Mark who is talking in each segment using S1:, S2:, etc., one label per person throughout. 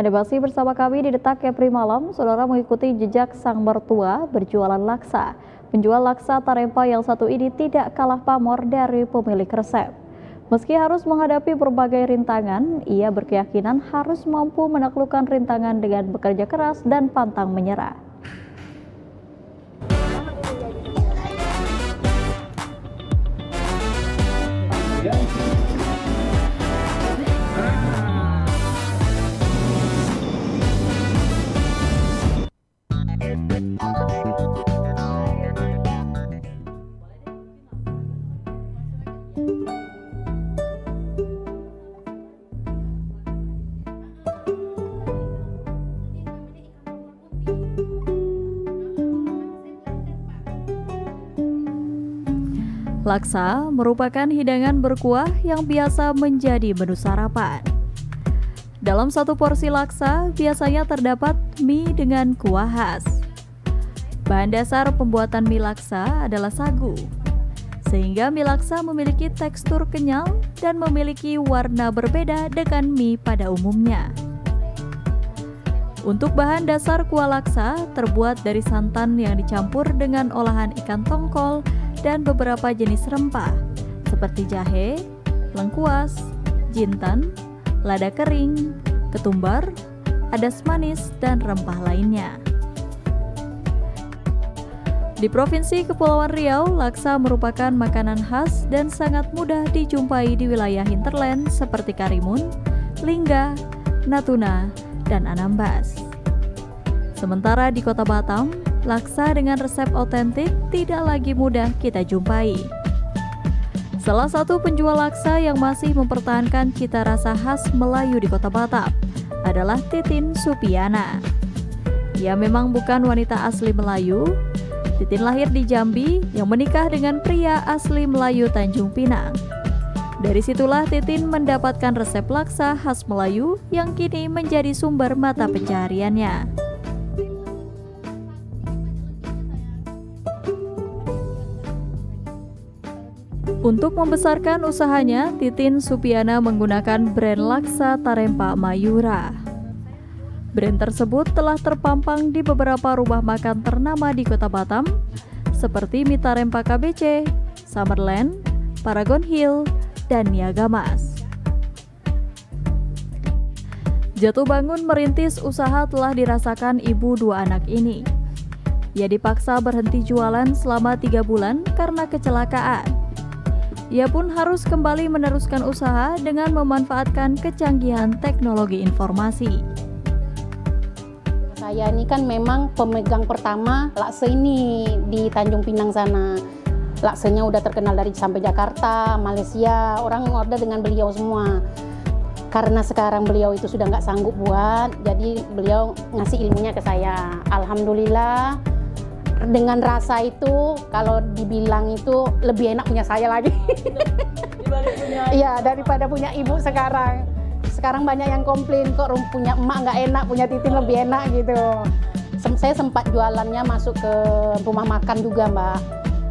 S1: Anda masih bersama kami di Detak Kepri Malam, saudara mengikuti jejak sang mertua berjualan laksa. Penjual laksa Tarempa yang satu ini tidak kalah pamor dari pemilik resep. Meski harus menghadapi berbagai rintangan, ia berkeyakinan harus mampu menaklukkan rintangan dengan bekerja keras dan pantang menyerah. Laksa merupakan hidangan berkuah yang biasa menjadi menu sarapan. Dalam satu porsi laksa biasanya terdapat mie dengan kuah khas. Bahan dasar pembuatan mie laksa adalah sagu, sehingga mie laksa memiliki tekstur kenyal dan memiliki warna berbeda dengan mie pada umumnya. Untuk bahan dasar kuah laksa terbuat dari santan yang dicampur dengan olahan ikan tongkol dan beberapa jenis rempah seperti jahe, lengkuas, jintan, lada kering, ketumbar, adas manis, dan rempah lainnya. Di Provinsi Kepulauan Riau, laksa merupakan makanan khas dan sangat mudah dijumpai di wilayah hinterland seperti Karimun, Lingga, Natuna, dan Anambas. Sementara di Kota Batam, laksa dengan resep otentik tidak lagi mudah kita jumpai. Salah satu penjual laksa yang masih mempertahankan cita rasa khas Melayu di Kota Batam adalah Titin Supiana. Ia memang bukan wanita asli Melayu. Titin lahir di Jambi yang menikah dengan pria asli Melayu Tanjung Pinang. Dari situlah Titin mendapatkan resep laksa khas Melayu yang kini menjadi sumber mata pencahariannya. Untuk membesarkan usahanya, Titin Supiana menggunakan brand laksa Tarempa Mayura. Brand tersebut telah terpampang di beberapa rumah makan ternama di Kota Batam, seperti Mie Tarempa KBC, Summerland, Paragon Hill, dan Niaga Mas. Jatuh bangun merintis usaha telah dirasakan ibu dua anak ini. Ia dipaksa berhenti jualan selama 3 bulan karena kecelakaan. Ia pun harus kembali meneruskan usaha dengan memanfaatkan kecanggihan teknologi informasi.
S2: Saya ini kan memang pemegang pertama laksa ini di Tanjung Pinang sana. Laksanya udah terkenal dari sampai Jakarta, Malaysia, orang order dengan beliau semua. Karena sekarang beliau itu sudah nggak sanggup buat, jadi beliau ngasih ilmunya ke saya. Alhamdulillah. Dengan rasa itu, kalau dibilang itu lebih enak punya saya lagi. Iya, daripada punya ibu sekarang. Sekarang banyak yang komplain, kok punya emak nggak enak, punya Titin lebih enak gitu. Saya sempat jualannya masuk ke rumah makan juga, Mbak.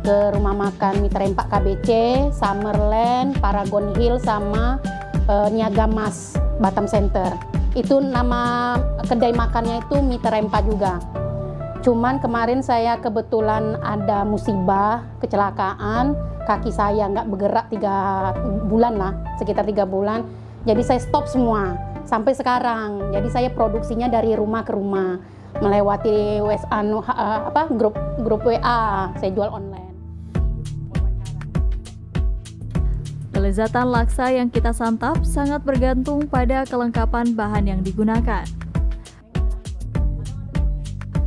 S2: Ke rumah makan Mie Tarempa KBC, Summerland, Paragon Hill, sama Niaga Mas, Batam Center. Itu nama kedai makannya itu Mie Tarempa juga. Cuman kemarin saya kebetulan ada musibah, kecelakaan, kaki saya nggak bergerak 3 bulan lah, sekitar 3 bulan. Jadi saya stop semua sampai sekarang. Jadi saya produksinya dari rumah ke rumah, melewati grup WA, saya jual online.
S1: Kelezatan laksa yang kita santap sangat bergantung pada kelengkapan bahan yang digunakan.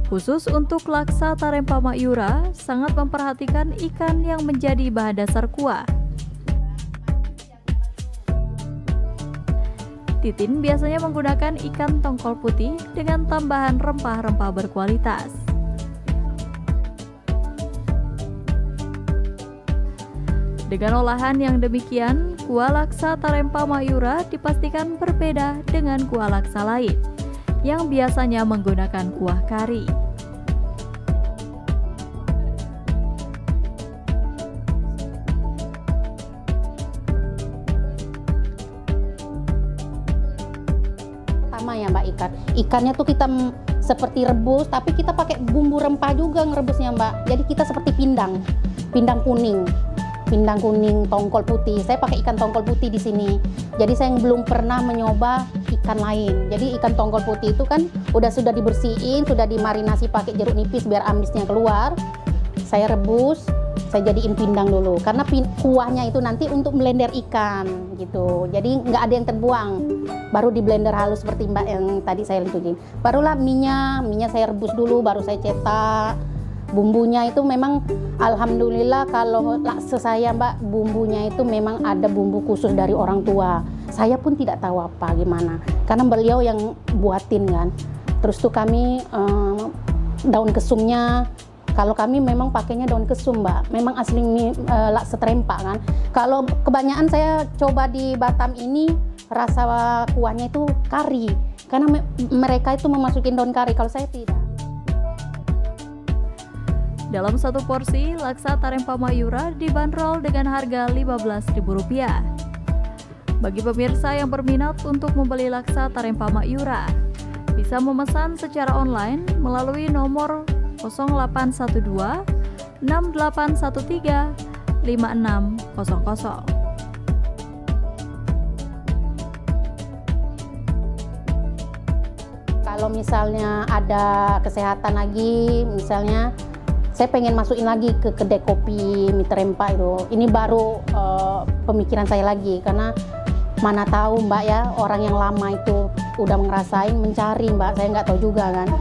S1: Khusus untuk laksa Tarempa Mayura, sangat memperhatikan ikan yang menjadi bahan dasar kuah. Titin biasanya menggunakan ikan tongkol putih dengan tambahan rempah-rempah berkualitas. Dengan olahan yang demikian, kuah laksa Tarempa Mayura dipastikan berbeda dengan kuah laksa lain yang biasanya menggunakan kuah kari.
S2: Pertama ya Mbak ikan. Ikannya tuh kita seperti rebus, tapi kita pakai bumbu rempah juga ngerebusnya Mbak. Jadi kita seperti pindang kuning, tongkol putih. Saya pakai ikan tongkol putih di sini. Jadi saya belum pernah mencoba ikan lain. Jadi ikan tongkol putih itu kan sudah dibersihin, sudah dimarinasi pakai jeruk nipis biar amisnya keluar. Saya rebus, saya jadiin pindang dulu. Karena kuahnya itu nanti untuk blender ikan gitu. Jadi nggak ada yang terbuang. Baru di blender halus seperti Mbak yang tadi saya tunjukin. Barulah minyak saya rebus dulu, baru saya cetak. Bumbunya itu memang alhamdulillah kalau laksa saya Mbak, bumbunya itu memang ada bumbu khusus dari orang tua. Saya pun tidak tahu apa gimana, karena beliau yang buatin kan. Terus tuh kami daun kesumnya, kalau kami memang pakainya daun kesum Mbak, memang asli laksa terempak kan. Kalau kebanyakan saya coba di Batam ini, rasa kuahnya itu kari, karena mereka itu memasukin daun kari, kalau saya tidak.
S1: Dalam satu porsi, laksa Tarempa Mayura dibanderol dengan harga Rp15.000. Bagi pemirsa yang berminat untuk membeli laksa Tarempa Mayura, bisa memesan secara online melalui nomor 0812 6813 5600.
S2: Kalau misalnya ada kesehatan lagi, misalnya saya pengen masukin lagi ke kedai kopi mie Tarempa itu. Ini baru pemikiran saya lagi, karena mana tahu Mbak ya, orang yang lama itu udah ngerasain mencari Mbak, saya nggak tahu juga kan.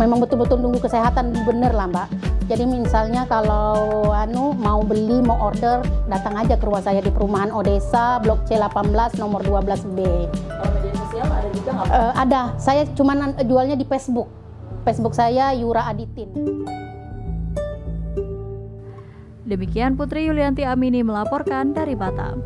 S2: Memang betul-betul nunggu kesehatan bener lah Mbak. Jadi misalnya kalau mau beli, mau order, datang aja ke rumah saya di Perumahan Odessa, Blok C18, nomor 12B.
S1: Kalau media sosial ada juga nggak?
S2: Ada, saya cuman jualnya di Facebook. Facebook saya Yura Aditin.
S1: Demikian Putri Yulianti Amini melaporkan dari Batam.